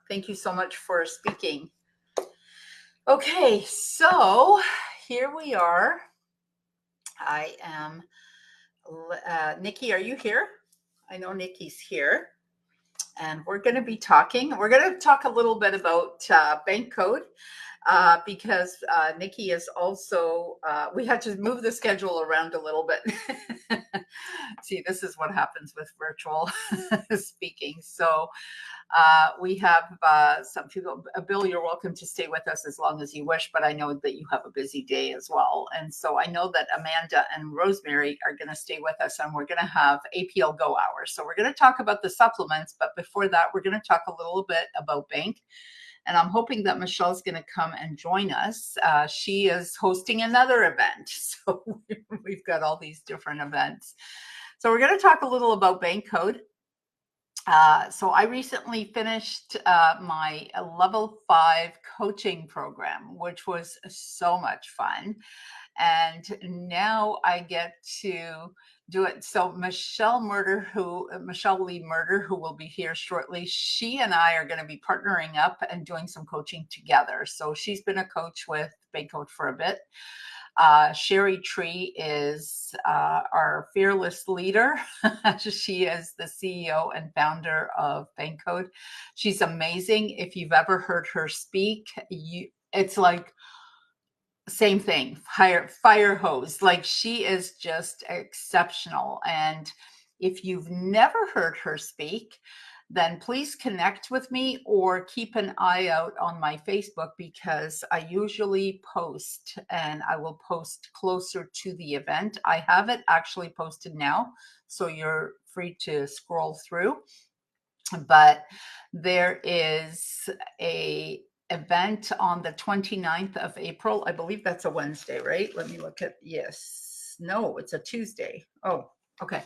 Thank you so much for speaking. Okay, so here we are. I am, Nikki, are you here? I know Nikki's here. And we're going to be talking. We're going to talk a little bit about bank code because Nikki is also, we had to move the schedule around a little bit. See, this is what happens with virtual speaking. So we have some people. Bill, you're welcome to stay with us as long as you wish, but I know that you have a busy day as well. And so I know that Amanda and Rosemary are going to stay with us, and we're going to have APL Go Hour. So we're going to talk about the supplements, but before that, we're going to talk a little bit about bank. And I'm hoping that Michelle's going to come and join us. She is hosting another event. So we've got all these different events. So we're going to talk a little about bank code. So I recently finished my level 5 coaching program, which was so much fun. And now I get to do it. So Michelle Lee Murder, who will be here shortly, she and I are going to be partnering up and doing some coaching together. So she's been a coach with Bank Code for a bit. Sherry Tree is our fearless leader. She is the CEO and founder of Bank Code. She's amazing. If you've ever heard her speak, it's like same thing, fire hose. Like, she is just exceptional. And if you've never heard her speak, then please connect with me or keep an eye out on my Facebook, because I usually post, and I will post closer to the event. I have it actually posted now, so you're free to scroll through. But there is a event on the 29th of April. I believe that's a Wednesday, right? Let me look at, yes. No, it's a Tuesday. Oh, okay.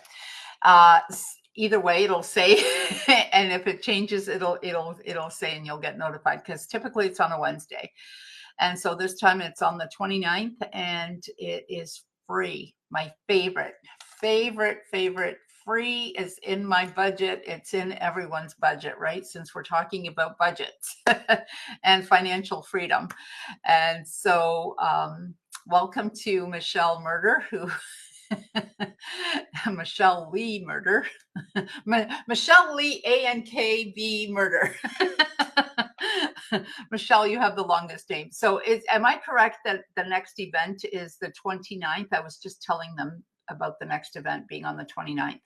Either way, it'll say, and if it changes, it'll say, and you'll get notified, because typically it's on a Wednesday. And so this time it's on the 29th, and it is free. My favorite free is in my budget. It's in everyone's budget, right? Since we're talking about budgets and financial freedom. And so welcome to Michelle Murder, who Michelle Lee Murder. Michelle Lee ANKB Murder. Michelle, you have the longest name. So am I correct that the next event is the 29th? I was just telling them about the next event being on the 29th.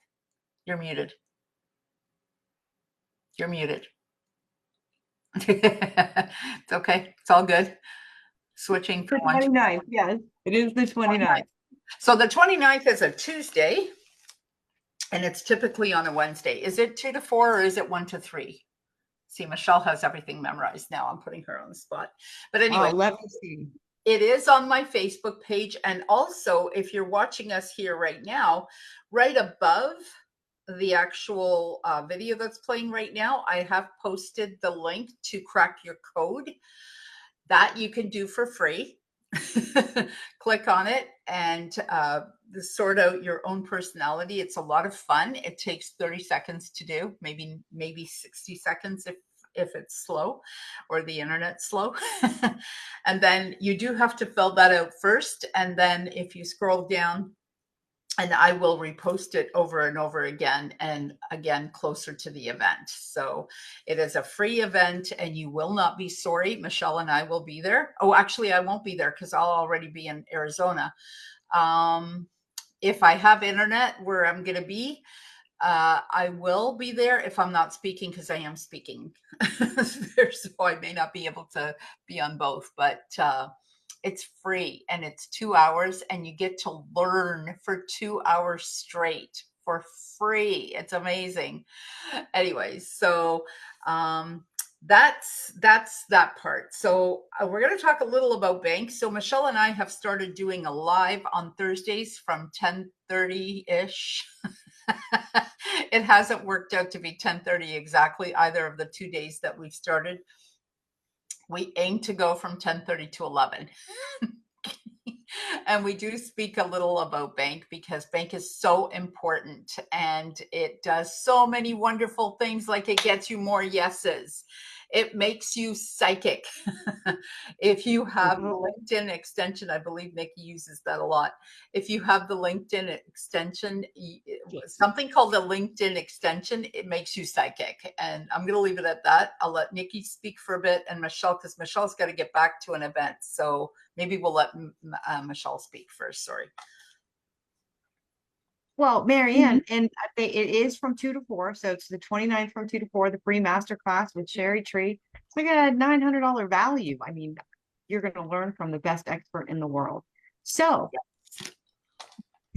You're muted. You're muted. It's okay. It's all good. Switching from the 29th. Yes, it is the 29th. So the 29th is a Tuesday, and it's typically on a Wednesday. Is it 2 to 4 or is it 1 to 3? See, Michelle has everything memorized now. I'm putting her on the spot. But anyway, let me see. It is on my Facebook page. And also, if you're watching us here right now, right above the actual video that's playing right now, I have posted the link to crack your code. That you can do for free. Click on it and sort out your own personality. It's a lot of fun. It takes 30 seconds to do, maybe 60 seconds if it's slow or the internet's slow. And then you do have to fill that out first. And then if you scroll down, and I will repost it over and over again, and again, closer to the event. So it is a free event, and you will not be sorry. Michelle and I will be there. Oh, actually, I won't be there because I'll already be in Arizona. If I have internet where I'm going to be, I will be there if I'm not speaking, because I am speaking. So I may not be able to be on both, but it's free, and it's 2 hours, and you get to learn for 2 hours straight for free. It's amazing. Anyways, so that's that part. So we're going to talk a little about banks. So Michelle and I have started doing a live on Thursdays from 10:30-ish. It hasn't worked out to be 10:30 exactly either of the 2 days that we've started. We aim to go from 10:30 to 11. And we do speak a little about bank, because bank is so important, and it does so many wonderful things. Like, it gets you more yeses. It makes you psychic. If you have the LinkedIn extension, I believe Nikki uses that a lot. If you have the LinkedIn extension, something called the LinkedIn extension, it makes you psychic. And I'm going to leave it at that. I'll let Nikki speak for a bit and Michelle, because Michelle's got to get back to an event. So maybe we'll let Michelle speak first. Sorry. Well, Marianne, and it is from 2 to 4. So it's the 29th from 2 to 4, the free masterclass with Sherry Tree. It's like a $900 value. I mean, you're going to learn from the best expert in the world. So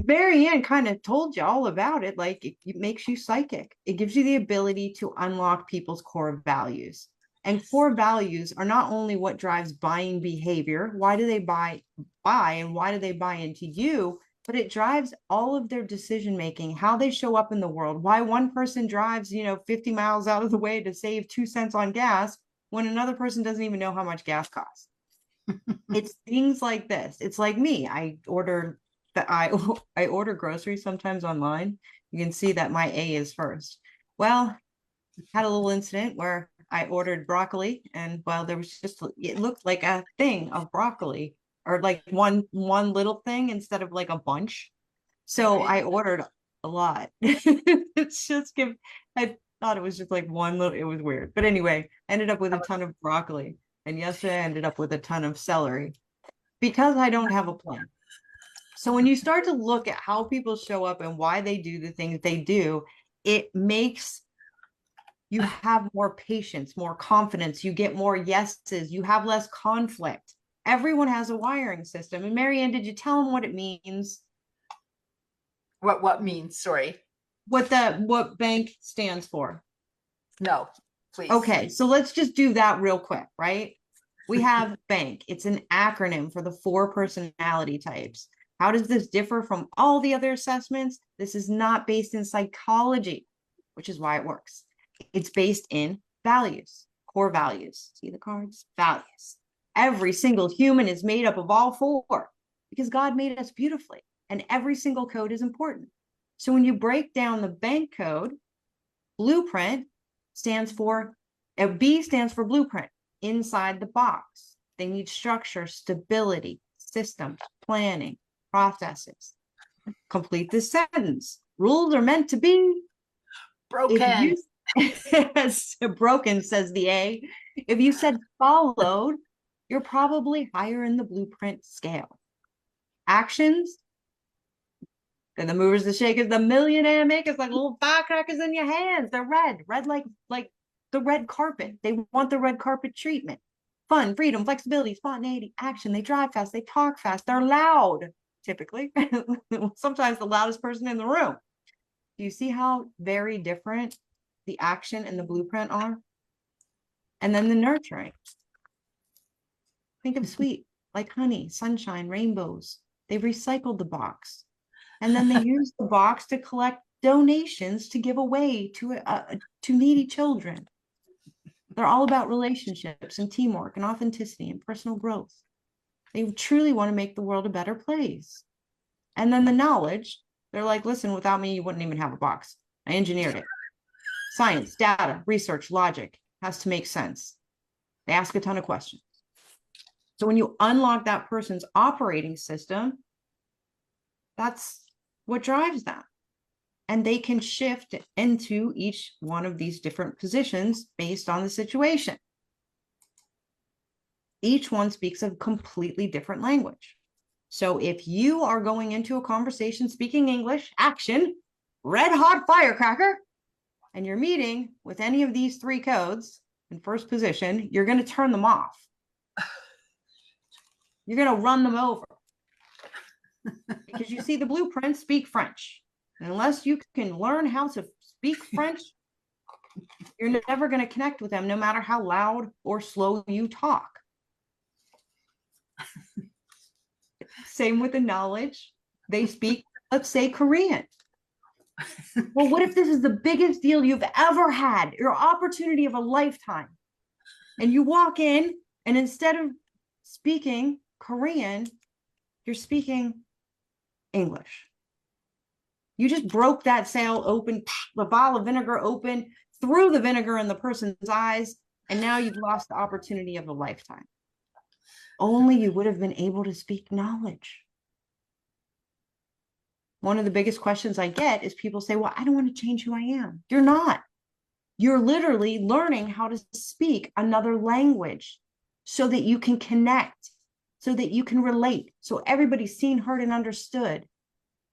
Marianne kind of told you all about it. Like it makes you psychic. It gives you the ability to unlock people's core values. And core values are not only what drives buying behavior. Why do they buy and why do they buy into you? But it drives all of their decision making, how they show up in the world, why one person drives, 50 miles out of the way to save 2 cents on gas when another person doesn't even know how much gas costs. It's things like this. It's like me. I order groceries sometimes online. You can see that my A is first. Well, had a little incident where I ordered broccoli, and there was it looked like a thing of broccoli, or like one little thing instead of like a bunch. So I ordered a lot. It's just I thought it was just like one little, it was weird. But anyway, I ended up with a ton of broccoli. And yesterday I ended up with a ton of celery because I don't have a plan. So when you start to look at how people show up and why they do the things they do, it makes you have more patience, more confidence, you get more yeses, you have less conflict. Everyone has a wiring system. And Marianne, did you tell them what it means? What means? Sorry. What bank stands for? No, please. Okay, so let's just do that real quick, right? We have bank. It's an acronym for the 4 personality types. How does this differ from all the other assessments? This is not based in psychology, which is why it works. It's based in values, core values. See the cards? Values. Every single human is made up of all 4 because God made us beautifully, and every single code is important. So when you break down the bank code, blueprint stands for, B stands for blueprint, inside the box. They need structure, stability, systems, planning, processes. Complete this sentence. Rules are meant to be broken. Broken, says the A. If you said followed, you're probably higher in the blueprint scale. Actions, and the movers, the shakers, the millionaire makers, like little firecrackers in your hands. They're red like the red carpet. They want the red carpet treatment. Fun, freedom, flexibility, spontaneity, action. They drive fast, they talk fast, they're loud, typically. Sometimes the loudest person in the room. Do you see how very different the action and the blueprint are? And then the nurturing. Think of sweet, like honey, sunshine, rainbows. They've recycled the box. And then they use the box to collect donations to give away to needy children. They're all about relationships and teamwork and authenticity and personal growth. They truly want to make the world a better place. And then the knowledge, they're like, listen, without me, you wouldn't even have a box. I engineered it. Science, data, research, logic has to make sense. They ask a ton of questions. So when you unlock that person's operating system, that's what drives them. And they can shift into each one of these different positions based on the situation. Each one speaks a completely different language. So if you are going into a conversation speaking English, action, red hot firecracker, and you're meeting with any of these 3 codes in first position, you're going to turn them off. You're going to run them over. Because you see, the blueprints speak French. And unless you can learn how to speak French, you're never going to connect with them, no matter how loud or slow you talk. Same with the knowledge. They speak, let's say, Korean. Well, what if this is the biggest deal you've ever had, your opportunity of a lifetime? And you walk in, and instead of speaking Korean, you're speaking English. You just broke that sale open, the bottle of vinegar open, threw the vinegar in the person's eyes, And now you've lost the opportunity of a lifetime. Only you would have been able to speak knowledge. One of the biggest questions I get is people say, well, I don't want to change who I am. You're not. You're literally learning how to speak another language so that you can connect, so that you can relate, so everybody's seen, heard, and understood.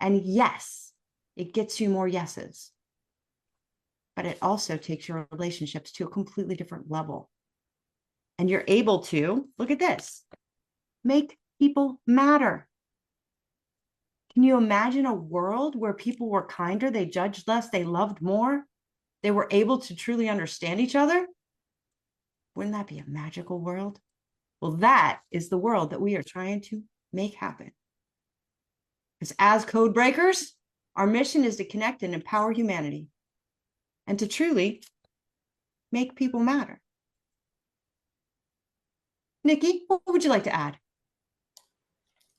And yes, it gets you more yeses. But it also takes your relationships to a completely different level. And you're able to, look at this, make people matter. Can you imagine a world where people were kinder, they judged less, they loved more, they were able to truly understand each other? Wouldn't that be a magical world? Well, that is the world that we are trying to make happen. Because as code breakers, our mission is to connect and empower humanity and to truly make people matter. Nikki, what would you like to add?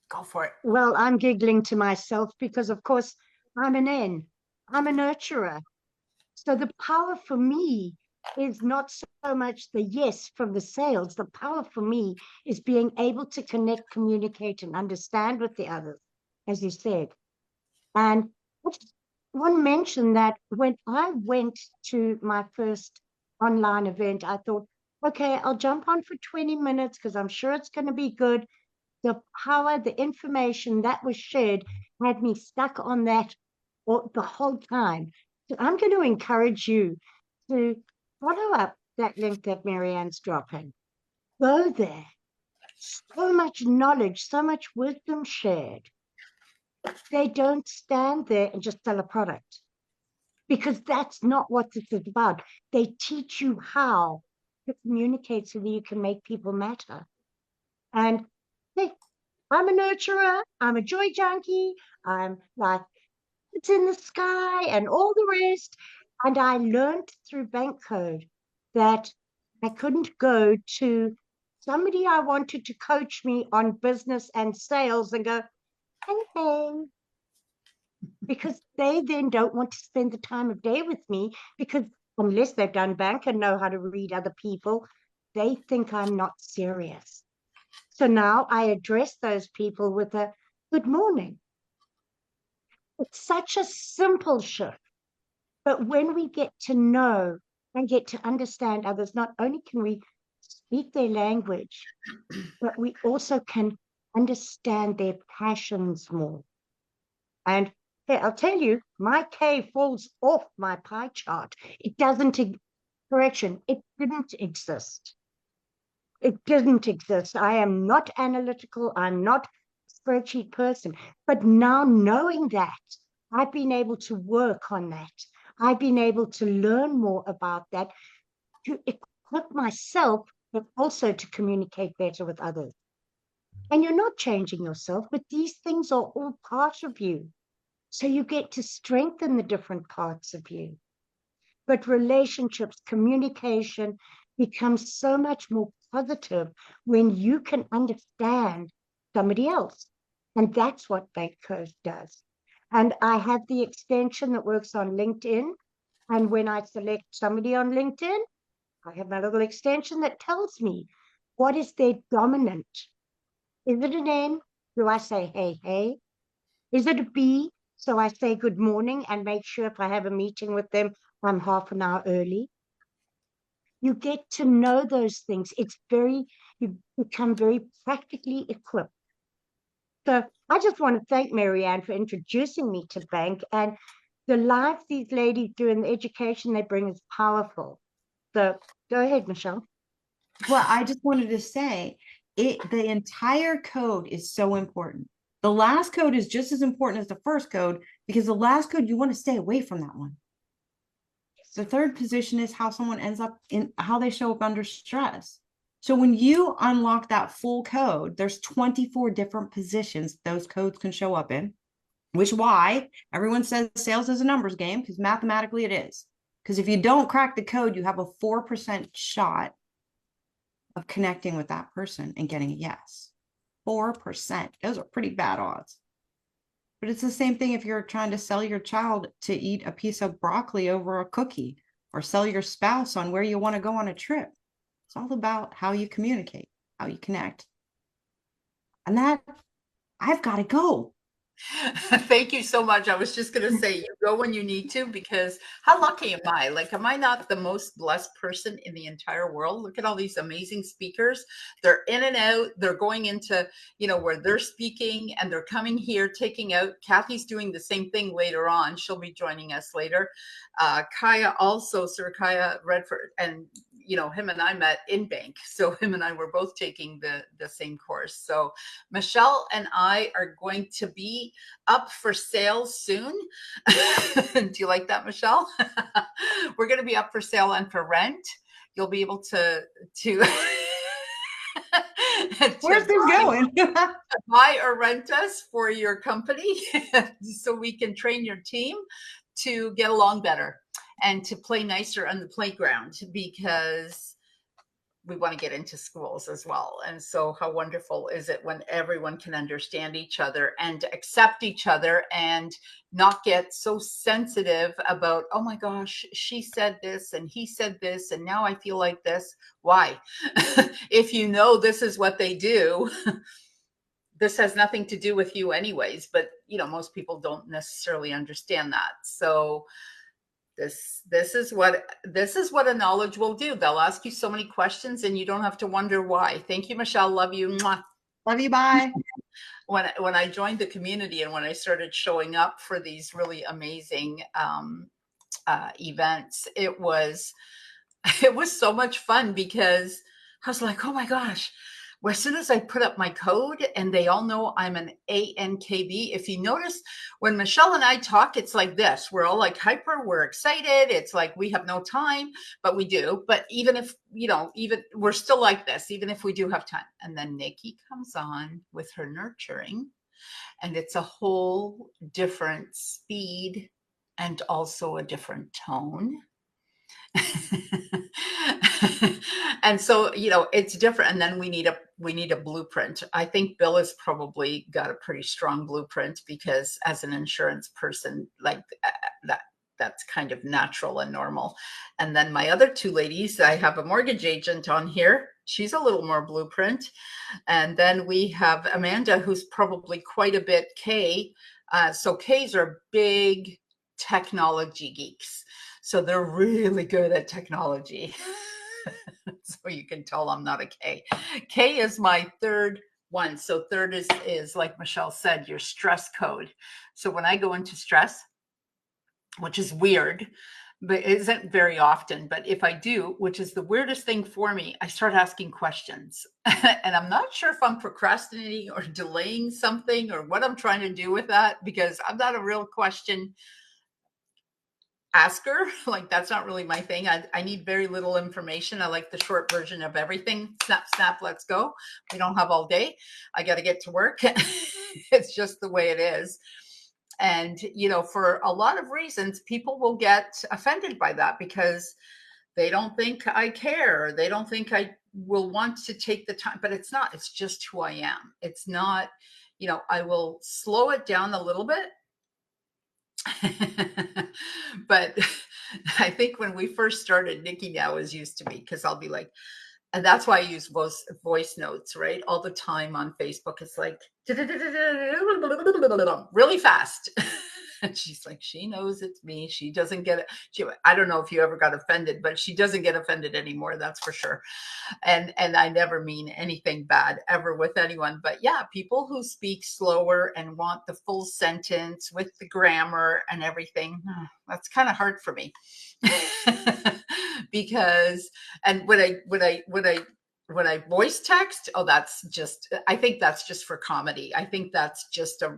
Go for it. Well, I'm giggling to myself because, of course, I'm an N. I'm a nurturer. So the power for me is not so much the yes from the sales. The power for me is being able to connect, communicate, and understand with the others, as you said. And one mentioned that when I went to my first online event, I thought, okay, I'll jump on for 20 minutes because I'm sure it's going to be good. The power, the information that was shared had me stuck on that the whole time. So I'm going to encourage you to follow up that link that Marianne's dropping. Go there. So much knowledge, so much wisdom shared. They don't stand there and just sell a product because that's not what this is about. They teach you how to communicate so that you can make people matter. And hey, I'm a nurturer, I'm a joy junkie, I'm like, it's in the sky and all the rest. And I learned through bank code that I couldn't go to somebody I wanted to coach me on business and sales and go, hey, because they then don't want to spend the time of day with me because unless they've done bank and know how to read other people, they think I'm not serious. So now I address those people with a good morning. It's such a simple shift. But when we get to know and get to understand others, not only can we speak their language, but we also can understand their passions more. And hey, I'll tell you, my K falls off my pie chart. It doesn't, correction, it didn't exist. It didn't exist. I am not analytical. I'm not a spreadsheet person. But now knowing that, I've been able to work on that. I've been able to learn more about that, to equip myself, but also to communicate better with others. And you're not changing yourself, but these things are all part of you. So you get to strengthen the different parts of you. But relationships, communication becomes so much more positive when you can understand somebody else. And that's what Bank Code does. And I have the extension that works on LinkedIn. And when I select somebody on LinkedIn, I have my little extension that tells me what is their dominant. Is it an N? Do I say, hey, hey? Is it a B? So I say good morning and make sure if I have a meeting with them, I'm half an hour early. You get to know those things. You become very practically equipped. So I just want to thank Marianne for introducing me to Bank, and the lives these ladies do and the education they bring is powerful. So go ahead, Michelle. Well, I just wanted to say the entire code is so important. The last code is just as important as the first code because the last code, you want to stay away from that one. The third position is how someone ends up in how they show up under stress. So when you unlock that full code, there's 24 different positions those codes can show up in, which why everyone says sales is a numbers game, because mathematically it is. Because if you don't crack the code, you have a 4% shot of connecting with that person and getting a yes. 4%. Those are pretty bad odds. But it's the same thing if you're trying to sell your child to eat a piece of broccoli over a cookie, or sell your spouse on where you want to go on a trip. It's all about how you communicate, how you connect. And that, I've got to go. Thank you so much. I was just going to say, you go when you need to, because how lucky am I? Like, am I not the most blessed person in the entire world? Look at all these amazing speakers. They're in and out. They're going into, where they're speaking, and they're coming here, taking out. Kathy's doing the same thing later on. She'll be joining us later. Kaya also, Sir Kaya Redford, and him and I met in bank. So him and I were both taking the same course. So Michelle and I are going to be up for sale soon. Do you like that, Michelle? We're going to be up for sale and for rent. You'll be able to Where's this going? buy or rent us for your company so we can train your team to get along better and to play nicer on the playground, because we want to get into schools as well. And so how wonderful is it when everyone can understand each other and accept each other and not get so sensitive about, oh my gosh, she said this and he said this, and now I feel like this. Why? If this is what they do, this has nothing to do with you anyways. But most people don't necessarily understand that. So this is what a knowledge will do. They'll ask you so many questions and you don't have to wonder why. Thank you, Michelle. Love you. Mwah. Love you. Bye. When I joined the community and when I started showing up for these really amazing events, it was so much fun, because I was like, oh my gosh. Well, as soon as I put up my code and they all know I'm an ANKB, if you notice, when Michelle and I talk, it's like this. We're all like hyper, we're excited. It's like we have no time, but we do. But even if, even we're still like this, even if we do have time. And then Nikki comes on with her nurturing, and it's a whole different speed and also a different tone. And so it's different, and then we need a blueprint. I think Bill has probably got a pretty strong blueprint, because as an insurance person, like that's kind of natural and normal. And then my other two ladies, I have a mortgage agent on here. She's a little more blueprint. And then we have Amanda, who's probably quite a bit K. So Ks are big technology geeks. So they're really good at technology. So you can tell I'm not a K. K is my third one. So third is like Michelle said, your stress code. So when I go into stress, which is weird, but it isn't very often, but if I do, which is the weirdest thing for me, I start asking questions. And I'm not sure if I'm procrastinating or delaying something or what I'm trying to do with that, because I'm not a real question asker. Like, that's not really my thing. I need very little information. I like the short version of everything. Snap, snap, let's go. We don't have all day. I got to get to work. It's just the way it is. And, for a lot of reasons, people will get offended by that, because they don't think I care. They don't think I will want to take the time, but it's not. It's just who I am. It's not, I will slow it down a little bit. But I think when we first started, Nikki now is used to me, because I'll be like, and that's why I use voice notes, right? All the time on Facebook. It's like really fast. And she's like, she knows it's me. She doesn't get it. I don't know if you ever got offended, but she doesn't get offended anymore. That's for sure. And I never mean anything bad ever with anyone. But yeah, people who speak slower and want the full sentence with the grammar and everything, that's kind of hard for me. Because, and when I voice text, I think that's just for comedy. I think that's just a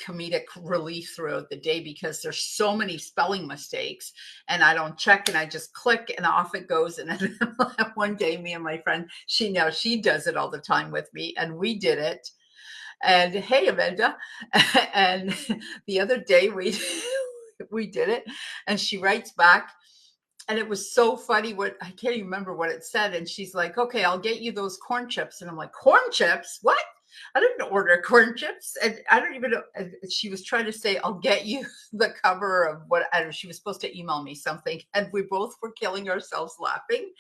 comedic relief throughout the day, because there's so many spelling mistakes and I don't check, and I just click and off it goes. And then one day, me and my friend, she does it all the time with me, and we did it. And hey, Amanda. And the other day we did it, and she writes back. And it was so funny. I can't even remember what it said. And she's like, okay, I'll get you those corn chips. And I'm like, corn chips? What? I didn't order corn chips. And I don't even know. She was trying to say, I'll get you the cover of what, I don't know, she was supposed to email me something. And we both were killing ourselves laughing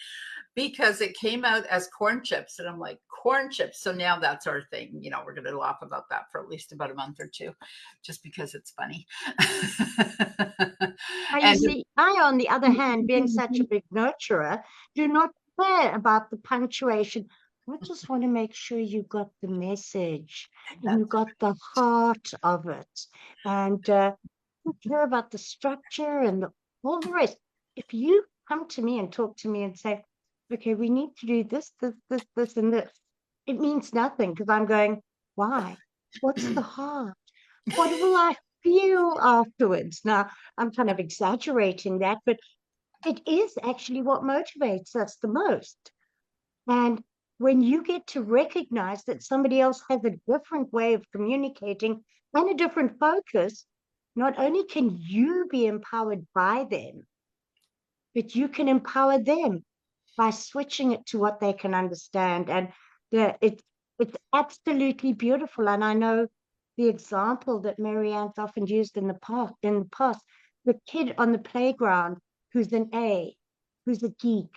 because it came out as corn chips. And I'm like, corn chips. So now that's our thing. You know, we're going to laugh about that for at least about a month or two, just because it's funny. Now, you And see, I, on the other hand, being such a big nurturer, do not care about the punctuation. I just want to make sure you got the message and you got the heart of it. And I don't care about the structure and all the rest. If you come to me and talk to me and say, okay, we need to do this, this, and this, it means nothing because I'm going, why? What's the heart? What will I feel afterwards? Now, I'm kind of exaggerating that, but it is actually what motivates us the most. And when you get to recognize that somebody else has a different way of communicating and a different focus, not only can you be empowered by them, but you can empower them by switching it to what they can understand. And it's absolutely beautiful. And I know the example that Marianne's often used in the past, the kid on the playground who's an A, who's a geek,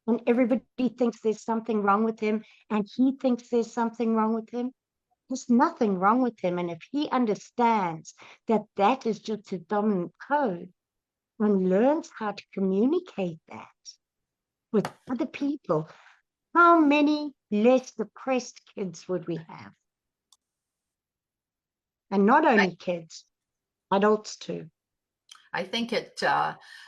and everybody thinks there's something wrong with him, and he thinks there's something wrong with him. There's nothing wrong with him. And if he understands that that is just his dominant code and learns how to communicate that with other people, how many less depressed kids would we have? And not only kids, adults too. I think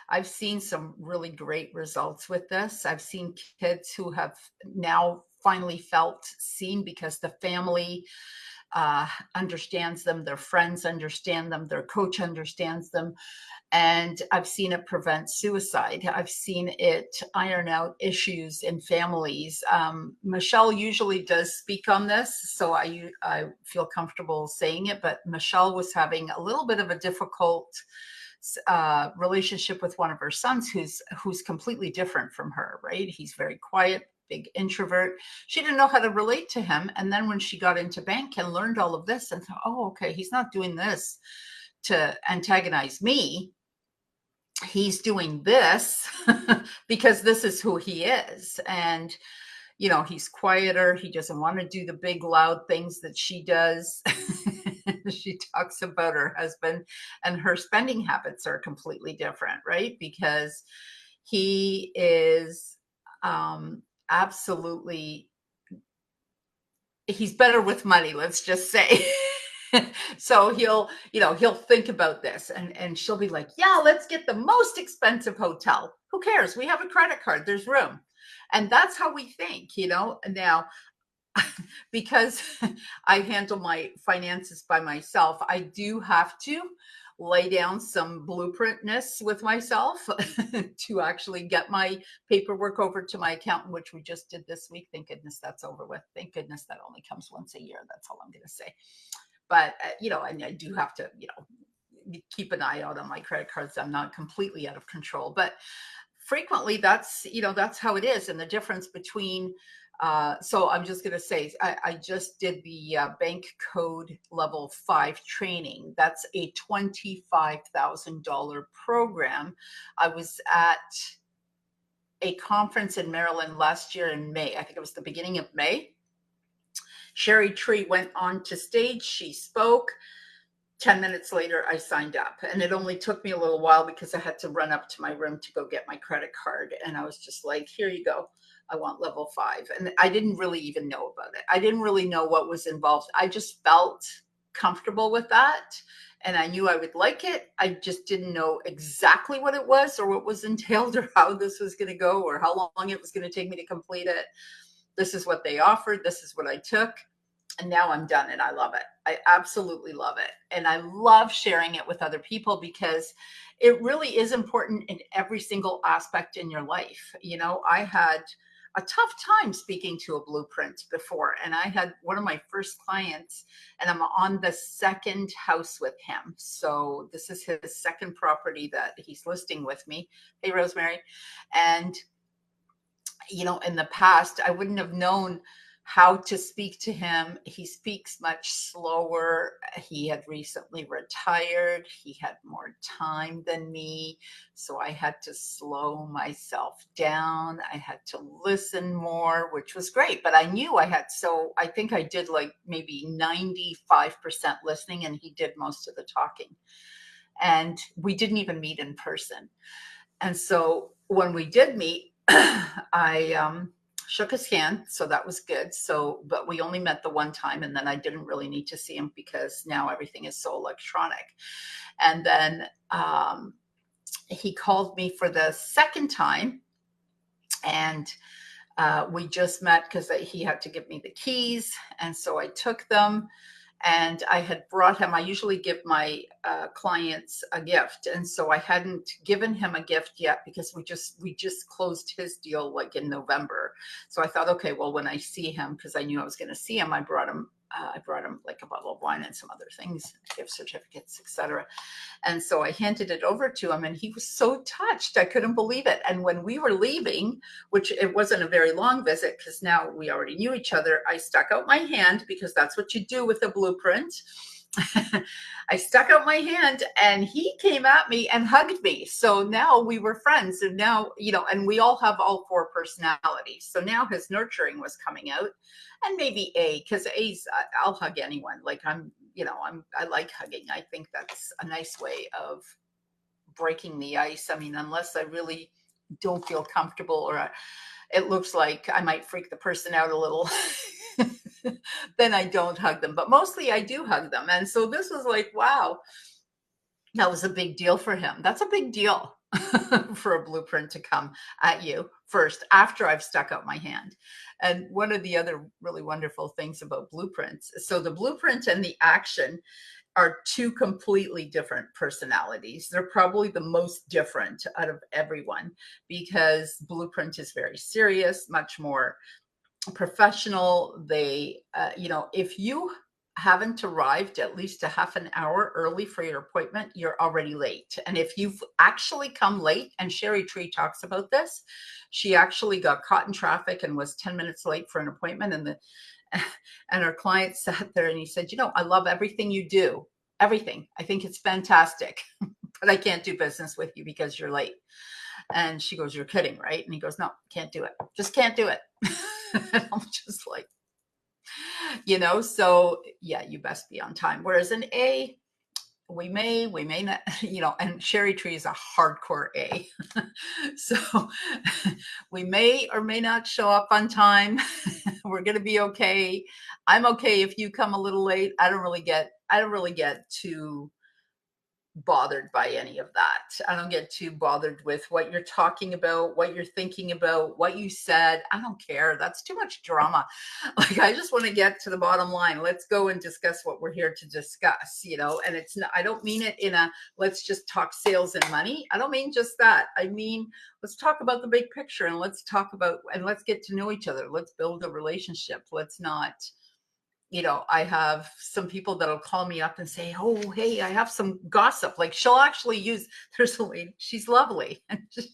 I've seen some really great results with this. I've seen kids who have now finally felt seen because the family understands them, their friends understand them, their coach understands them. And I've seen it prevent suicide. I've seen it iron out issues in families. Michelle usually does speak on this, so I feel comfortable saying it, but Michelle was having a little bit of a difficult relationship with one of her sons who's completely different from her, right? He's very quiet, big introvert. She didn't know how to relate to him. And then when she got into bank and learned all of this and thought, oh, okay, he's not doing this to antagonize me. He's doing this because this is who he is. And, you know, he's quieter. He doesn't want to do the big, loud things that she does. She talks about her husband, and her spending habits are completely different, right? Because he is absolutely, he's better with money, let's just say. So he'll think about this, and she'll be like, yeah, let's get the most expensive hotel. Who cares? We have a credit card, there's room. And that's how we think, now. Because I handle my finances by myself, I do have to lay down some blueprintness with myself to actually get my paperwork over to my accountant, which we just did this week. Thank goodness that's over with. Thank goodness that only comes once a year. That's all I'm going to say. But, and I do have to, keep an eye out on my credit cards. I'm not completely out of control, but frequently that's how it is. And the difference between, so I'm just going to say, I just did the bank code level 5 training. That's a $25,000 program. I was at a conference in Maryland last year in May. I think it was the beginning of May. Sherry Tree went on to stage. She spoke. 10 minutes later, I signed up, and it only took me a little while because I had to run up to my room to go get my credit card. And I was just like, here you go. I want level 5. And I didn't really even know about it. I didn't really know what was involved. I just felt comfortable with that. And I knew I would like it. I just didn't know exactly what it was or what was entailed or how this was going to go or how long it was going to take me to complete it. This is what they offered. This is what I took. And now I'm done, and I love it. I absolutely love it. And I love sharing it with other people because it really is important in every single aspect in your life. I had a tough time speaking to a blueprint before, and I had one of my first clients, and I'm on the second house with him. So this is his second property that he's listing with me. Hey, Rosemary. And, in the past, I wouldn't have known how to speak to him. He speaks much slower. He had recently retired. He had more time than me. So I had to slow myself down. I had to listen more, which was great. But I knew I had, so I think I did like maybe 95% listening, and he did most of the talking. And we didn't even meet in person. And so when we did meet, I shook his hand, so that was good. So, but we only met the one time, and then I didn't really need to see him because now everything is so electronic. And then he called me for the second time, and we just met because he had to give me the keys, and so I took them. And I had brought him, I usually give my clients a gift. And so I hadn't given him a gift yet because we just closed his deal like in November. So I thought, okay, well, when I see him, because I knew I was going to see him, I brought him like a bottle of wine and some other things, gift certificates, etc. And so I handed it over to him, and he was so touched. I couldn't believe it. And when we were leaving, which it wasn't a very long visit because now we already knew each other, I stuck out my hand, because that's what you do with a blueprint. I stuck out my hand, and he came at me and hugged me. So now we were friends. And now, and we all have all 4 personalities. So now his nurturing was coming out, and maybe because I'll hug anyone. Like I like hugging. I think that's a nice way of breaking the ice. I mean, unless I really don't feel comfortable, or it looks like I might freak the person out a little, then I don't hug them. But mostly I do hug them. And so this was like, wow, that was a big deal for him. That's a big deal for a blueprint to come at you first after I've stuck out my hand. And one of the other really wonderful things about blueprints, so the blueprint and the action are 2 completely different personalities. They're probably the most different out of everyone, because blueprint is very serious, much more professional. They, if you haven't arrived at least a half an hour early for your appointment, you're already late. And if you've actually come late, and Sherry Tree talks about this, she actually got caught in traffic and was 10 minutes late for an appointment. And her client sat there, and he said, I love everything you do. Everything. I think it's fantastic, but I can't do business with you because you're late. And she goes, you're kidding, right? And he goes, no, can't do it. Just can't do it. And I'm just like, so yeah, you best be on time. Whereas an A, we may not, and Sherry Tree is a hardcore A. So we may or may not show up on time. We're going to be okay. I'm okay if you come a little late. I don't really get too bothered by any of that. I don't get too bothered with what you're talking about, what you're thinking about, what you said. I don't care. That's too much drama. Like, I just want to get to the bottom line. Let's go and discuss what we're here to discuss, and it's not, I don't mean it in a, let's just talk sales and money. I don't mean just that. I mean, let's talk about the big picture, and let's get to know each other. Let's build a relationship. Let's not, I have some people that'll call me up and say, oh, hey, I have some gossip. Like, she'll actually there's a lady, she's lovely.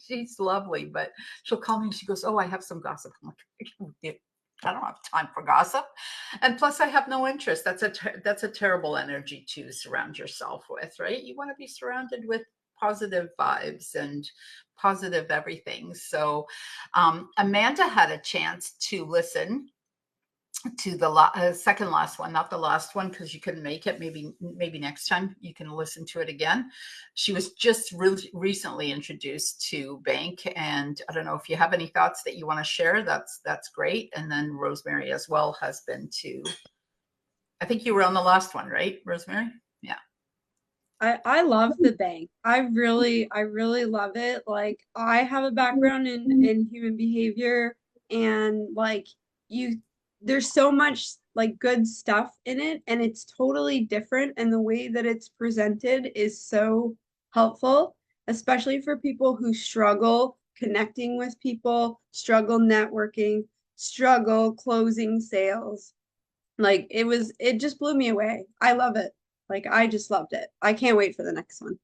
She's lovely, but she'll call me and she goes, oh, I have some gossip. I'm like, I don't have time for gossip. And plus I have no interest. That's a terrible energy to surround yourself with, right? You want to be surrounded with positive vibes and positive everything. So Amanda had a chance to listen to the second last one, not the last one, because you couldn't make it. Maybe next time you can listen to it again. She was just recently introduced to bank, and I don't know if you have any thoughts that you want to share. That's great. And then Rosemary as well has been to, I think you were on the last one, right, Rosemary? Yeah. I love the bank. I really love it. Like, I have a background in human behavior, and like, there's so much like good stuff in it, and it's totally different, and the way that it's presented is so helpful, especially for people who struggle connecting with people, struggle networking, struggle closing sales. Like, it just blew me away. I love it. Like, I just loved it. I can't wait for the next one.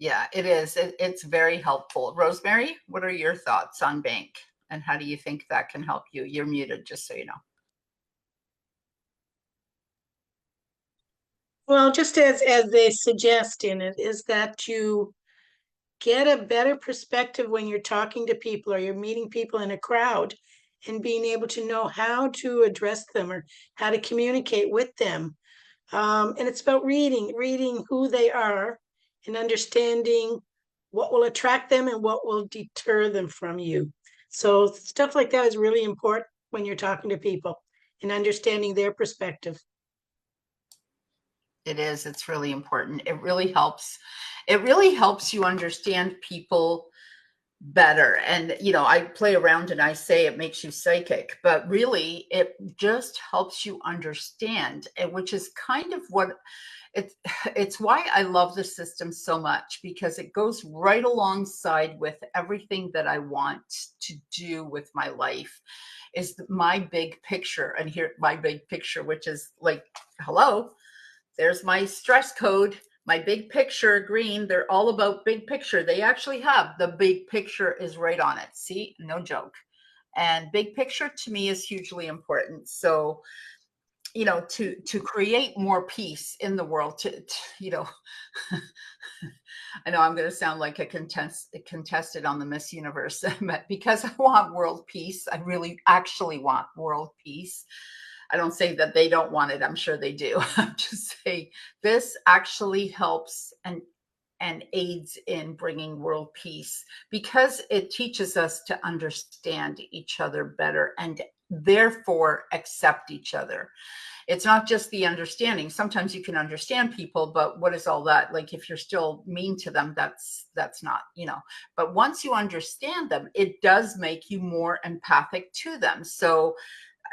Yeah, it is. It's very helpful. Rosemary, what are your thoughts on bank And how do you think that can help you? You're muted, just so you know. Well, just as they suggest in it, is that you get a better perspective when you're talking to people or you're meeting people in a crowd, and being able to know how to address them or how to communicate with them. And it's about reading who they are and understanding what will attract them and what will deter them from you. So stuff like that is really important when you're talking to people and understanding their perspective. It is. It's really important. It really helps. It really helps you understand people better. And, you know, I play around and I say it makes you psychic, but really it just helps you understand, which is kind of what it's why I love the system so much, because it goes right alongside with everything that I want to do with my life, is my big picture. And here, my big picture, which is like, hello, there's my stress code, my big picture, green. They're all about big picture. They actually have the big picture is right on it. See, no joke. And big picture to me is hugely important. So, you know, to create more peace in the world, to you know, I know I'm going to sound like a contested on the Miss Universe, but because I want world peace, I really actually want world peace. I don't say that they don't want it. I'm sure they do. I'm just saying this actually helps and aids in bringing world peace, because it teaches us to understand each other better and therefore accept each other. It's not just the understanding. Sometimes you can understand people, but what is all that? Like, if you're still mean to them, that's not, you know. But once you understand them, it does make you more empathic to them. So,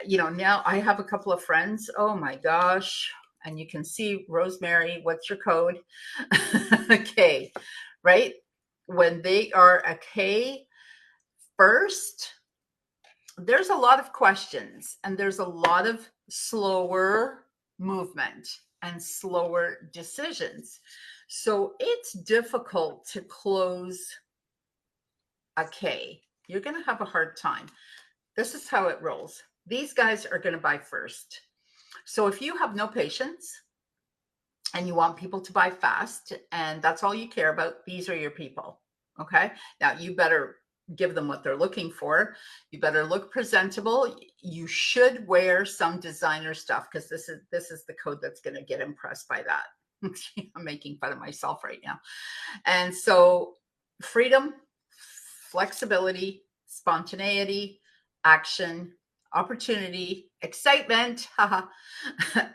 you know, now I have a couple of friends. Oh my gosh. And you can see Rosemary, what's your code? K, right? When they are a K first, there's a lot of questions and there's a lot of slower movement and slower decisions. So it's difficult to close a K. You're going to have a hard time. This is how it rolls. These guys are going to buy first. So if you have no patience and you want people to buy fast and that's all you care about, these are your people. Okay. Now you better give them what they're looking for. You better look presentable. You should wear some designer stuff, because this is the code that's going to get impressed by that. I'm making fun of myself right now. And so freedom, flexibility, spontaneity, action, opportunity, excitement,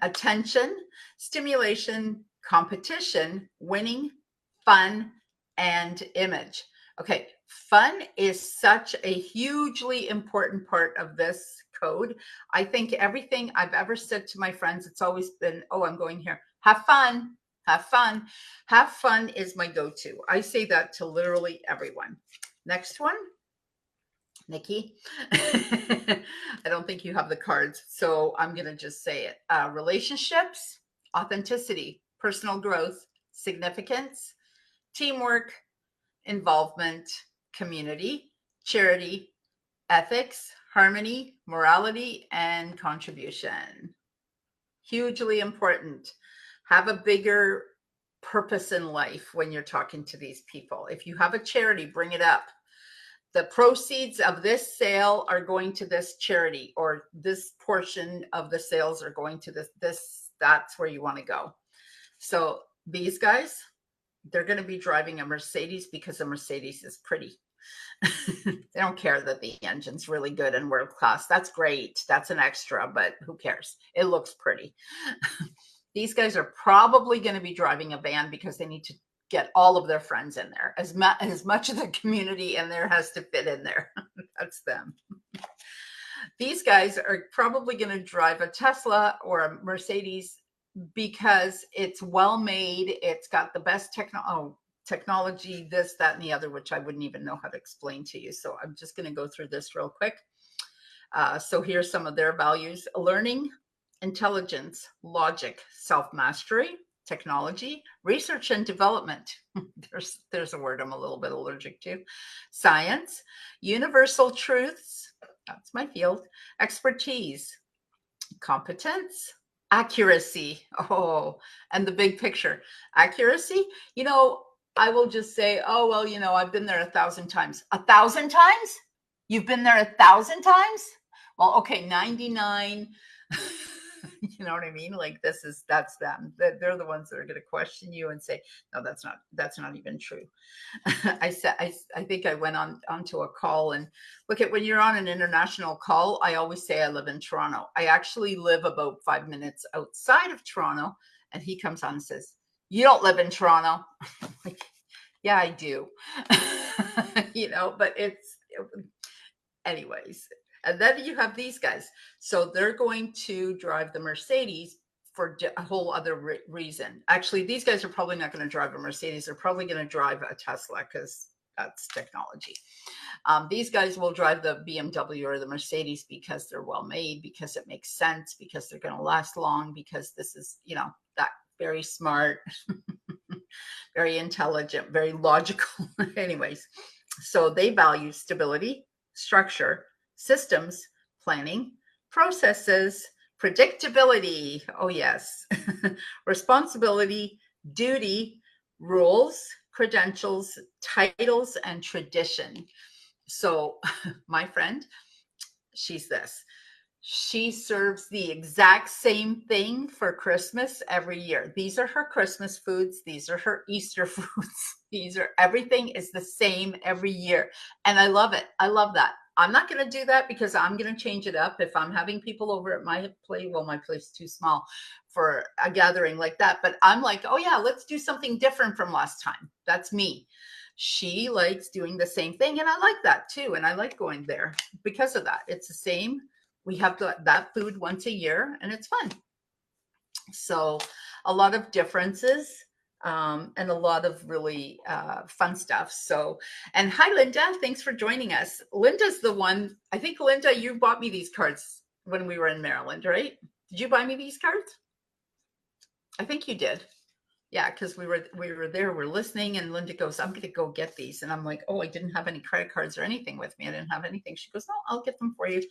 attention, stimulation, competition, winning, fun, and image. Okay, fun is such a hugely important part of this code. I think everything I've ever said to my friends, it's always been, oh, I'm going here. Have fun. Have fun. Have fun is my go-to. I say that to literally everyone. Next one, Nikki. I don't think you have the cards, so I'm going to just say it. Relationships, authenticity, personal growth, significance, teamwork, involvement, community, charity, ethics, harmony, morality, and contribution. Hugely important. Have a bigger purpose in life when you're talking to these people. If you have a charity, bring it up. The proceeds of this sale are going to this charity, or this portion of the sales are going to this, that's where you want to go. So these guys, they're going to be driving a Mercedes because a Mercedes is pretty. They don't care that the engine's really good and world class. That's great. That's an extra, but who cares? It looks pretty. These guys are probably going to be driving a van because they need to get all of their friends in there. As much of the community in there has to fit in there. That's them. These guys are probably going to drive a Tesla or a Mercedes because it's well made. It's got the best technology, this, that, and the other, which I wouldn't even know how to explain to you. So I'm just going to go through this real quick. So here's some of their values: learning, intelligence, logic, self-mastery, technology, research and development. There's a word I'm a little bit allergic to. Science, universal truths, that's my field, expertise, competence, accuracy. Oh, and the big picture. Accuracy, I will just say, oh, well, I've been there 1,000 times. 1,000 times? You've been there 1,000 times? Well, okay, 99. You know what I mean? Like that's them. They're the ones that are going to question you and say, no, that's not even true. I think I went onto a call, and look, at when you're on an international call, I always say I live in Toronto. I actually live about 5 minutes outside of Toronto, and he comes on and says, you don't live in Toronto. Like, yeah, I do. But anyways. And then you have these guys. So they're going to drive the Mercedes for a whole other reason. Actually, these guys are probably not going to drive a Mercedes. They're probably going to drive a Tesla because that's technology. These guys will drive the BMW or the Mercedes because they're well made, because it makes sense, because they're going to last long, because this is, that very smart, very intelligent, very logical. Anyways, so they value stability, structure, systems, planning, processes, predictability. Oh, yes. Responsibility, duty, rules, credentials, titles, and tradition. So my friend, she's this. She serves the exact same thing for Christmas every year. These are her Christmas foods. These are her Easter foods. Everything is the same every year. And I love it. I love that. I'm not going to do that because I'm going to change it up if I'm having people over at my place. Well, my place is too small for a gathering like that. But I'm like, oh yeah, let's do something different from last time. That's me. She likes doing the same thing. And I like that too. And I like going there because of that. It's the same. We have that food once a year, and it's fun. So a lot of differences and a lot of really fun stuff. So, and hi, Linda. Thanks for joining us. Linda's the one, I think, Linda, you bought me these cards when we were in Maryland, right? Did you buy me these cards? I think you did. Yeah, because we were there, we're listening, and Linda goes, I'm going to go get these. And I'm like, oh, I didn't have any credit cards or anything with me. I didn't have anything. She goes, no, I'll get them for you.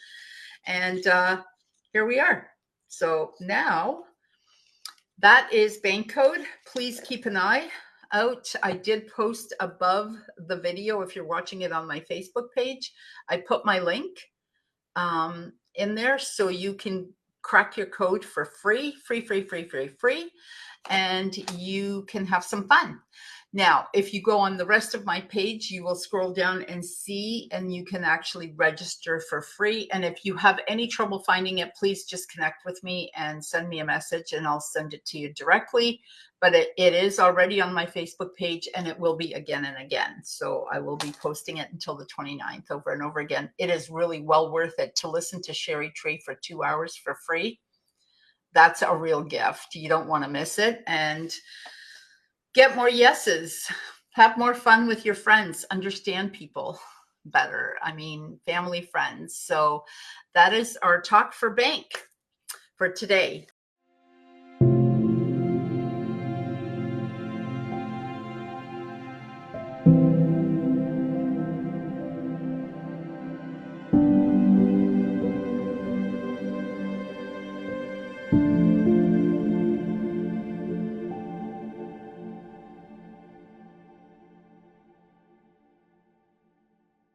And here we are. So now that is bank code. Please keep an eye out. I did post above the video. If you're watching it on my Facebook page, I put my link in there so you can crack your code for free, and you can have some fun. Now, if you go on the rest of my page, you will scroll down and see, and you can actually register for free. And if you have any trouble finding it, please just connect with me and send me a message, and I'll send it to you directly. But it is already on my Facebook page, and it will be again and again. So I will be posting it until the 29th over and over again. It is really well worth it to listen to Sherry Tree for 2 hours for free. That's a real gift. You don't want to miss it. And get more yeses, have more fun with your friends, understand people better. I mean, family, friends. So that is our talk for bank for today.